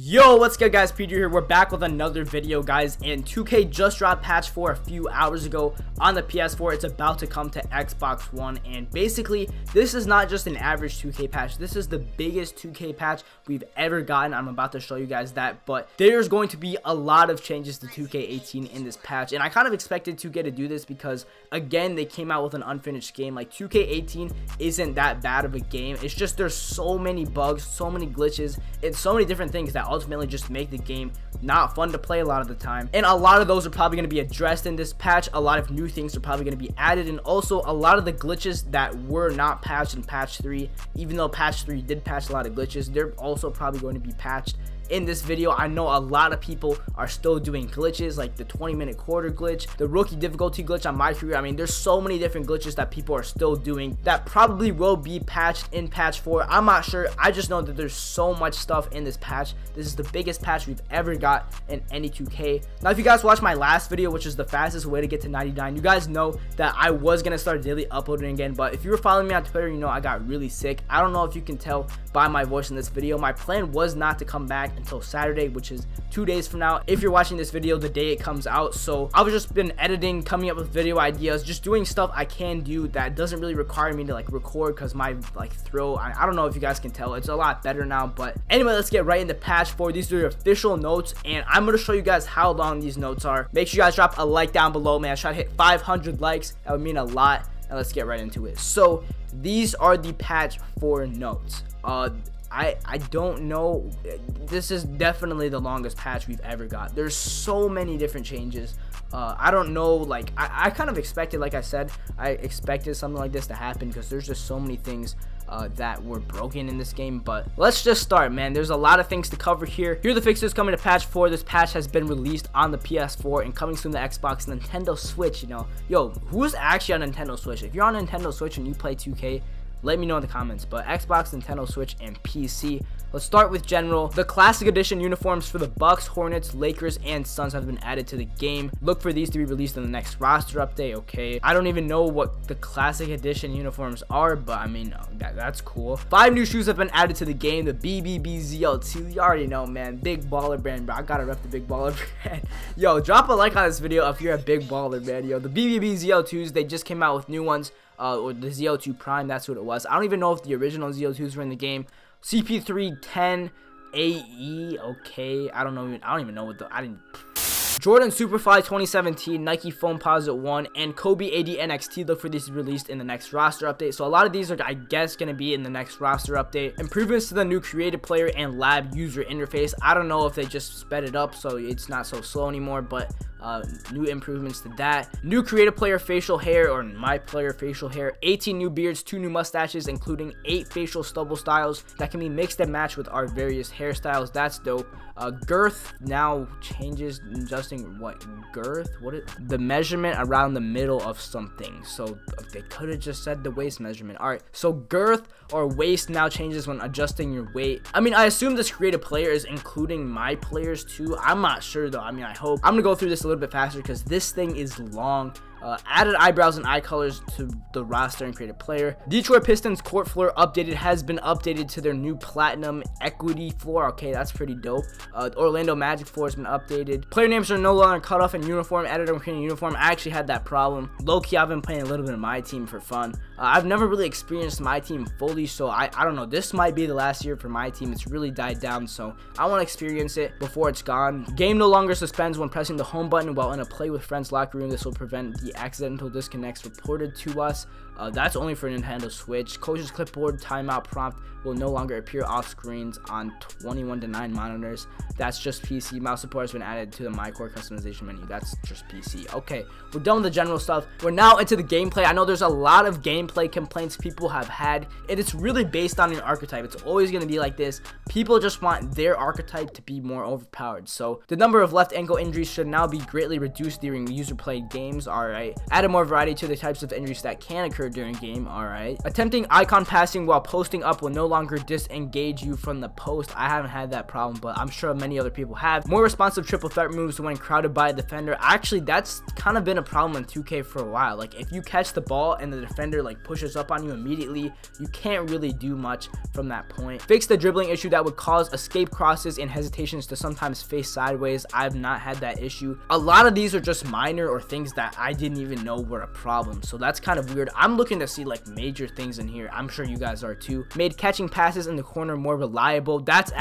Yo, what's good guys, Peter here. We're back with another video guys, and 2K just dropped patch 4 a few hours ago on the PS4. It's about to come to Xbox One, and basically this is not just an average 2K patch. This is the biggest 2K patch we've ever gotten. I'm about to show you guys that, but there's going to be a lot of changes to 2K18 in this patch, and I kind of expected 2K to do this because again, they came out with an unfinished game. Like 2K18 isn't that bad of a game. It's just there's so many bugs, so many glitches, and so many different things that ultimately just make the game not fun to play a lot of the time, and a lot of those are probably going to be addressed in this patch. A lot of new things are probably going to be added, and also a lot of the glitches that were not patched in patch 3, even though patch 3 did patch a lot of glitches, they're also probably going to be patched in this video. I know a lot of people are still doing glitches like the 20-minute quarter glitch, the rookie difficulty glitch on my career. I mean, there's so many different glitches that people are still doing that probably will be patched in patch 4. I'm not sure. I just know that there's so much stuff in this patch. This is the biggest patch we've ever got in any 2K. Now, if you guys watched my last video, which is the fastest way to get to 99, you guys know that I was going to start daily uploading again, but if you were following me on Twitter, you know I got really sick. I don't know if you can tell by my voice in this video. My plan was not to come back until Saturday, which is 2 days from now if you're watching this video the day it comes out. So I've just been editing, coming up with video ideas, just doing stuff I can do that doesn't really require me to like record, because my like throat, I don't know if you guys can tell, it's a lot better now. But anyway, let's get right into patch 4. These are your official notes, and I'm going to show you guys how long these notes are. Make sure you guys drop a like down below, man. Try to hit 500 likes. That would mean a lot. And let's get right into it. So these are the patch 4 notes. I don't know, this is definitely the longest patch we've ever got. There's so many different changes. I don't know, like I kind of expected, like I said, I expected something like this to happen because there's just so many things that were broken in this game. But let's just start, man. There's a lot of things to cover here. Here are the fixes coming to patch 4. This patch has been released on the PS4 and coming soon to Xbox and Nintendo Switch. You know, yo, who's actually on Nintendo Switch? If you're on Nintendo Switch and you play 2K, let me know in the comments. But Xbox, Nintendo Switch, and PC. Let's start with general. The classic edition uniforms for the Bucks, Hornets, Lakers, and Suns have been added to the game. Look for these to be released in the next roster update. Okay, I don't even know what the classic edition uniforms are, but I mean, that's cool. 5 new shoes have been added to the game. The BBB ZO2. You already know, man. Big baller brand, bro. I gotta rep the big baller brand. Yo, drop a like on this video if you're a big baller, man. Yo, the BBB ZO2s, they just came out with new ones. Or the ZO2 Prime, that's what it was. I don't even know if the original ZO2s were in the game. CP310 AE, okay. I don't even know what Jordan Superfly 2017, Nike Foamposite 1, and Kobe AD NXT. Look for these to be released in the next roster update. So a lot of these are, I guess, going to be in the next roster update. Improvements to the new creative player and lab user interface. I don't know if they just sped it up so it's not so slow anymore, but new improvements to that. New creative player facial hair, or my player facial hair. 18 new beards, 2 new mustaches, including 8 facial stubble styles that can be mixed and matched with our various hairstyles. That's dope. Girth now changes, adjusting what girth? The measurement around the middle of something. So they could have just said the waist measurement. All right, so girth or waist now changes when adjusting your weight. I mean, I assume this creative player is including my players too. I'm not sure though. I mean, I hope. I'm gonna go through this a little bit faster because this thing is long. Added eyebrows and eye colors to the roster and creative player. Detroit Pistons court floor updated, has been updated to their new platinum equity floor. Okay, that's pretty dope. Orlando Magic floor has been updated. Player names are no longer cut off in uniform. Editor and creating uniform. I actually had that problem. Low-key, I've been playing a little bit of my team for fun. I've never really experienced my team fully, so I don't know. This might be the last year for my team. It's really died down, so I want to experience it before it's gone. Game no longer suspends when pressing the home button while in a play with friends locker room. This will prevent the accidental disconnects reported to us. That's only for Nintendo Switch. Coach's clipboard timeout prompt will no longer appear off screens on 21:9 monitors. That's just PC. Mouse support has been added to the My Core customization menu. That's just PC. Okay, we're done with the general stuff. We're now into the gameplay. I know there's a lot of gameplay complaints people have had, and it's really based on your archetype. It's always going to be like this. People just want their archetype to be more overpowered. So the number of left ankle injuries should now be greatly reduced during user played games. All right, added more variety to the types of injuries that can occur during game. All right, attempting icon passing while posting up will no longer disengage you from the post. I haven't had that problem, but I'm sure many other people have. More responsive triple threat moves when crowded by a defender. Actually, that's kind of been a problem in 2K for a while. Like, if you catch the ball and the defender like pushes up on you immediately, you can't really do much from that point. Fix the dribbling issue that would cause escape crosses and hesitations to sometimes face sideways. I've not had that issue. A lot of these are just minor or things that I didn't even know were a problem, so that's kind of weird. I'm looking to see like major things in here. I'm sure you guys are too. Made catching passes in the corner more reliable. That's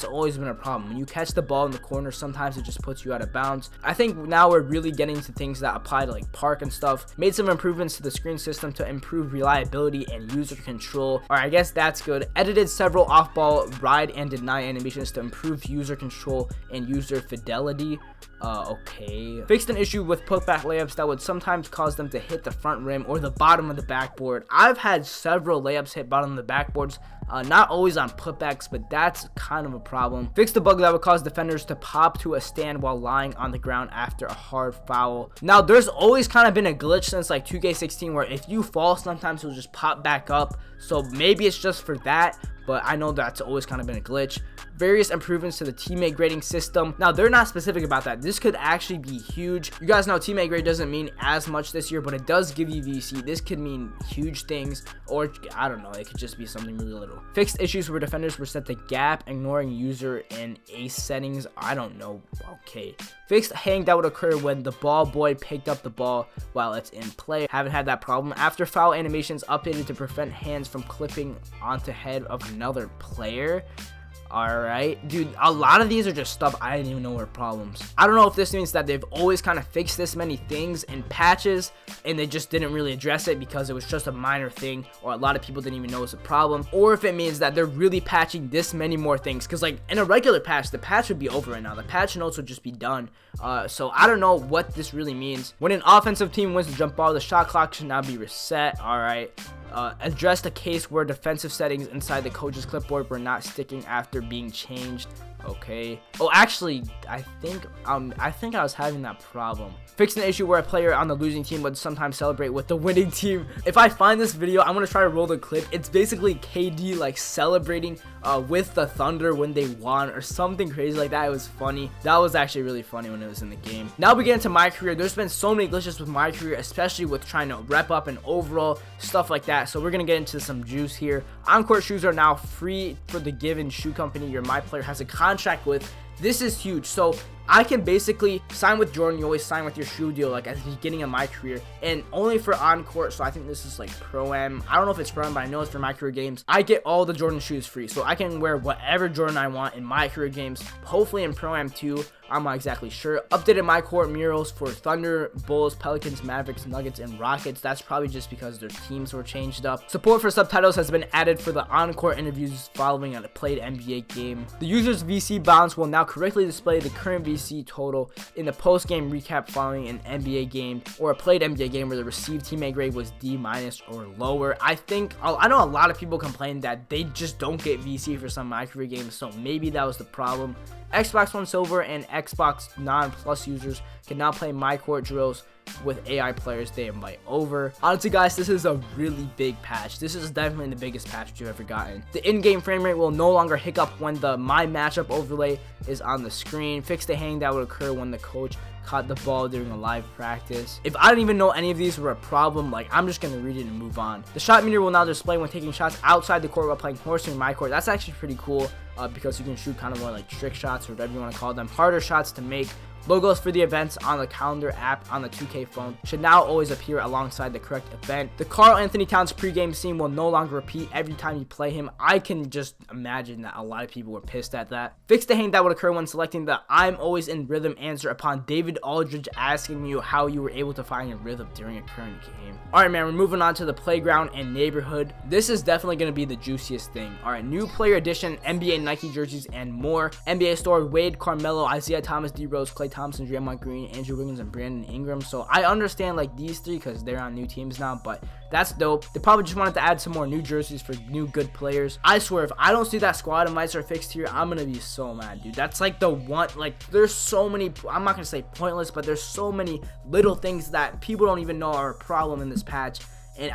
always been a problem. When you catch the ball in the corner, sometimes it just puts you out of bounds. I think now we're really getting to things that apply to like park and stuff. Made some improvements to the screen system to improve reliability and user control. Alright, I guess that's good. Edited several off-ball ride and deny animations to improve user control and user fidelity. Okay. Fixed an issue with putback layups that would sometimes cause them to hit the front rim or the bottom of the backboard. I've had several layups hit bottom of the backboards. Not always on putbacks, but that's kind of a problem. Fixed the bug that would cause defenders to pop to a stand while lying on the ground after a hard foul. Now, there's always kind of been a glitch since like 2K16 where if you fall, sometimes it'll just pop back up. So maybe it's just for that, but I know that's always kind of been a glitch. Various improvements to the teammate grading system. Now, they're not specific about that. This could actually be huge. You guys know teammate grade doesn't mean as much this year, but it does give you VC. This could mean huge things, or I don't know, it could just be something really little. Fixed issues where defenders were set to gap, ignoring user and ace settings. I don't know. Okay. Fixed hang that would occur when the ball boy picked up the ball while it's in play. Haven't had that problem. After foul animations updated to prevent hands from clipping onto head of another player. Alright, dude, a lot of these are just stuff I didn't even know were problems. I don't know if this means that they've always kind of fixed this many things in patches and they just didn't really address it because it was just a minor thing, or a lot of people didn't even know it was a problem, or if it means that they're really patching this many more things, because like in a regular patch, the patch would be over right now. The patch notes would just be done. So I don't know what this really means. When an offensive team wins the jump ball, the shot clock should now be reset. Alright. Addressed a case where defensive settings inside the coach's clipboard were not sticking after being changed. Okay. Oh, actually, I think I was having that problem. Fixed an issue where a player on the losing team would sometimes celebrate with the winning team. If I find this video, I'm gonna try to roll the clip. It's basically KD like celebrating with the Thunder when they won or something crazy like that. It was funny. That was actually really funny when it was in the game. Now we get into my career. There's been so many glitches with my career, especially with trying to rep up and overall stuff like that. So we're gonna get into some juice here. On-court shoes are now free for the given shoe company your my player has a contract with. This is huge. So I can basically sign with Jordan. You always sign with your shoe deal like at the beginning of my career, and only for on-court. So I think this is like Pro-Am. I don't know if it's Pro-Am, but I know it's for my career games. I get all the Jordan shoes free, so I can wear whatever Jordan I want in my career games, hopefully in Pro-Am too. I'm not exactly sure. Updated my court murals for Thunder, Bulls, Pelicans, Mavericks, Nuggets, and Rockets. That's probably just because their teams were changed up. Support for subtitles has been added for the on-court interviews following a played NBA game. The user's VC balance will now correctly display the current VC total in the post-game recap following an NBA game or a played NBA game where the received teammate grade was D- or lower. I know a lot of people complain that they just don't get VC for some of my career games, so maybe that was the problem. Xbox One Silver and Xbox Non-Plus users can now play My Court drills with AI players they invite over. Honestly, guys, this is a really big patch. This is definitely the biggest patch you've ever gotten. The in-game frame rate will no longer hiccup when the My Matchup overlay is on the screen. Fix the hang that would occur when the coach caught the ball during a live practice. If I didn't even know any of these were a problem, like, I'm just gonna read it and move on. The shot meter will now display when taking shots outside the court while playing horse in My Court. That's actually pretty cool because you can shoot kind of more like trick shots or whatever you want to call them. Harder shots to make. Logos for the events on the calendar app on the 2K phone should now always appear alongside the correct event. The Karl Anthony Towns pregame scene will no longer repeat every time you play him. I can just imagine that a lot of people were pissed at that. Fix the hang that would occur when selecting the I'm always in rhythm answer upon David Aldridge asking you how you were able to find your rhythm during a current game. Alright, man, we're moving on to the playground and neighborhood. This is definitely going to be the juiciest thing. Alright, new player edition, NBA Nike jerseys, and more. NBA store, Wade, Carmelo, Isaiah Thomas, D Rose, Klay Thompson, Draymond Green, Andrew Wiggins, and Brandon Ingram. So I understand like these three because they're on new teams now, but that's dope. They probably just wanted to add some more new jerseys for new good players. I swear, if I don't see that squad of mice are fixed here, I'm gonna be so mad, dude. That's like the one, like, there's so many, I'm not gonna say pointless, but there's so many little things that people don't even know are a problem in this patch. and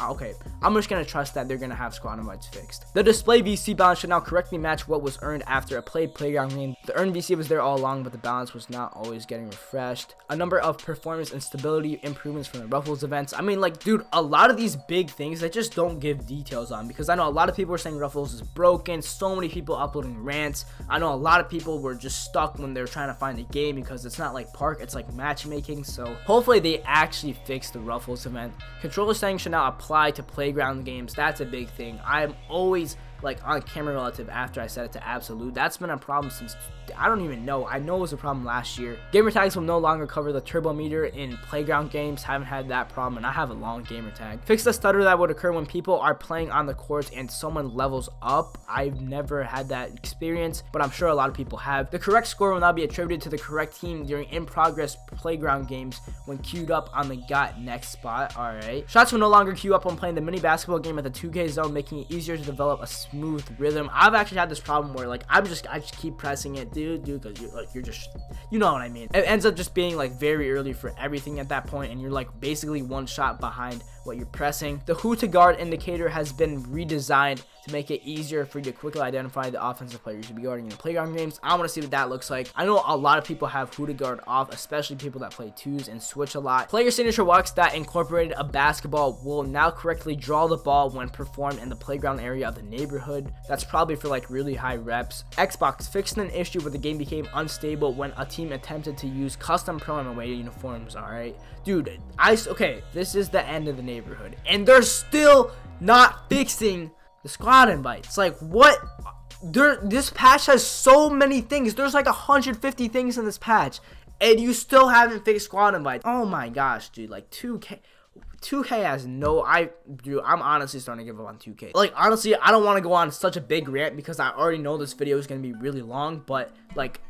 okay, I'm just gonna trust that they're gonna have squad invites fixed. The display VC balance should now correctly match what was earned after a played playground game. The earned VC was there all along, but the balance was not always getting refreshed. A number of performance and stability improvements from the Ruffles events. I mean, like, dude, a lot of these big things they just don't give details on, because I know a lot of people are saying Ruffles is broken. So many people uploading rants. I know a lot of people were just stuck when they're trying to find a game, because it's not like Park, it's like matchmaking. So hopefully they actually fix the Ruffles event. Controller settings should now apply to playground games. That's a big thing. I'm always like on camera relative after I set it to absolute. That's been a problem since, I don't even know. I know it was a problem last year. Gamer tags will no longer cover the turbo meter in playground games. Haven't had that problem, and I have a long gamer tag. Fix the stutter that would occur when people are playing on the courts and someone levels up. I've never had that experience, but I'm sure a lot of people have. The correct score will now be attributed to the correct team during in-progress playground games when queued up on the got next spot. Alright. Shots will no longer queue up when playing the mini basketball game at the 2K zone, making it easier to develop a smooth rhythm. I've actually had this problem where like I just keep pressing it, dude, because you're just, you know what I mean. It ends up just being like very early for everything at that point, and you're like basically one shot behind what you're pressing. The who to guard indicator has been redesigned to make it easier for you to quickly identify the offensive player you should be guarding in the playground games. I want to see what that looks like. I know a lot of people have who to guard off, especially people that play twos and switch a lot. Player signature walks that incorporated a basketball will now correctly draw the ball when performed in the playground area of the neighborhood. That's probably for like really high reps. Xbox fixed an issue where the game became unstable when a team attempted to use custom pro-am away uniforms. Alright, dude, okay, this is the end of the neighborhood, and they're still not fixing the squad invites. Like, what? This patch has so many things. There's like 150 things in this patch, and you still haven't fixed squad invites. Oh my gosh, dude. Like 2K has no, dude, I'm honestly starting to give up on 2K. Like, honestly, I don't want to go on such a big rant because I already know this video is going to be really long, but like,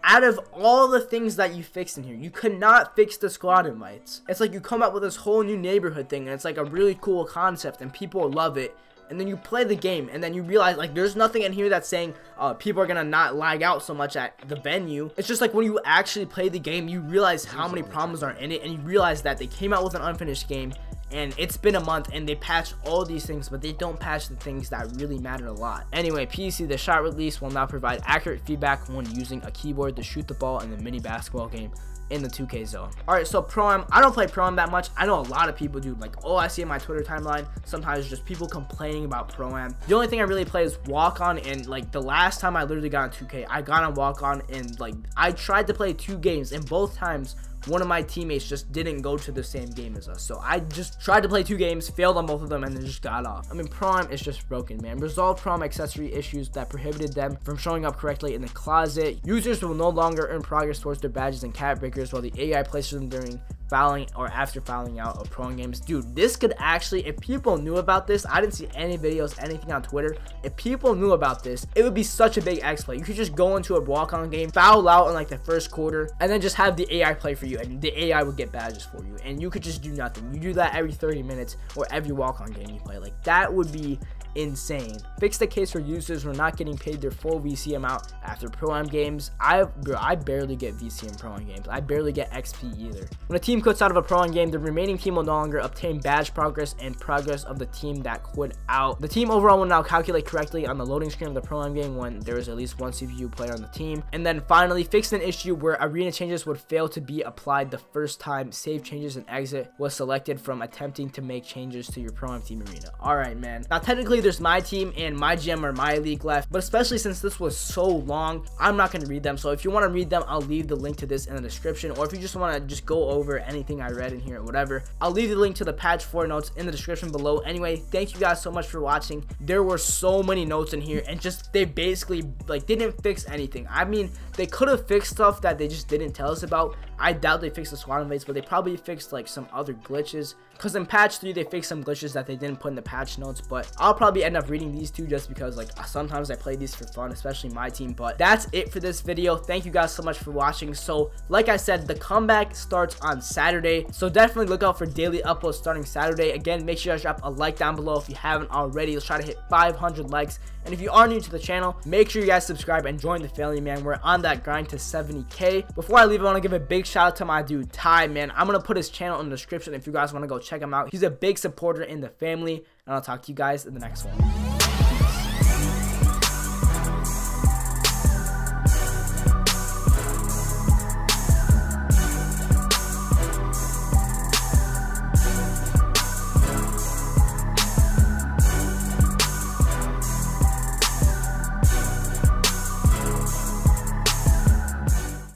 out of all the things that you fixed in here, you could not fix the squad invites. It's like you come up with this whole new neighborhood thing, and it's like a really cool concept, and people love it. And then you play the game, and then you realize like there's nothing in here that's saying people are gonna not lag out so much at the venue. It's just like when you actually play the game, you realize how many problems are in it, and you realize that they came out with an unfinished game, and it's been a month, and they patched all these things, but they don't patch the things that really matter a lot. Anyway, PC, the shot release will now provide accurate feedback when using a keyboard to shoot the ball in the mini basketball game in the 2K zone. Alright, so Pro-Am, I don't play Pro-Am that much. I know a lot of people do. Like, all I see in my Twitter timeline sometimes is just people complaining about Pro-Am. The only thing I really play is Walk-On, and like the last time I literally got on 2K, I got on Walk-On, and like I tried to play 2 games, and both times one of my teammates just didn't go to the same game as us. So I just tried to play 2 games, failed on both of them, and then just got off. I mean, Pro-Am is just broken, man. Resolve Pro-Am accessory issues that prohibited them from showing up correctly in the closet. Users will no longer earn progress towards their badges and cat breakers, while the AI places them during fouling or after fouling out of Pro-Am games. Dude, this could actually, if people knew about this, I didn't see any videos, anything on Twitter. If people knew about this, it would be such a big exploit. You could just go into a walk-on game, foul out in like the first quarter, and then just have the AI play for you, and the AI would get badges for you, and you could just do nothing. You do that every 30 minutes or every walk-on game you play. Like, that would be insane. Fix the case where users were not getting paid their full VC amount after Pro-Am games. I barely get VC in Pro-Am games. I barely get XP either. When a team quits out of a Pro-Am game, the remaining team will no longer obtain badge progress and progress of the team that quit out. The team overall will now calculate correctly on the loading screen of the Pro-Am game when there is at least one CPU player on the team. And then finally, fix an issue where arena changes would fail to be applied the first time save changes and exit was selected from attempting to make changes to your Pro-Am team arena. Alright, man. Now technically there's my team and my GM or my league left, but especially since this was so long, I'm not going to read them. So if you want to read them, I'll leave the link to this in the description, or if you just want to just go over anything I read in here or whatever, I'll leave the link to the patch 4 notes in the description below. Anyway, thank you guys so much for watching. There were so many notes in here, and just they basically like didn't fix anything. I mean, they could have fixed stuff that they just didn't tell us about. I doubt they fixed the squad invites, but they probably fixed like some other glitches, because in patch 3 they fixed some glitches that they didn't put in the patch notes. But I'll probably end up reading these two just because like sometimes I play these for fun, especially my team. But that's it for this video. Thank you guys so much for watching. So like I said, the comeback starts on Saturday, so definitely look out for daily uploads starting Saturday. Again, make sure you guys drop a like down below if you haven't already. Let's try to hit 500 likes. And if you are new to the channel, make sure you guys subscribe and join the family, man. We're on that grind to 70K. Before I leave, I want to give a big shout out to my dude Ty, man. I'm gonna put his channel in the description if you guys want to go check check him out. He's a big supporter in the family, and I'll talk to you guys in the next one.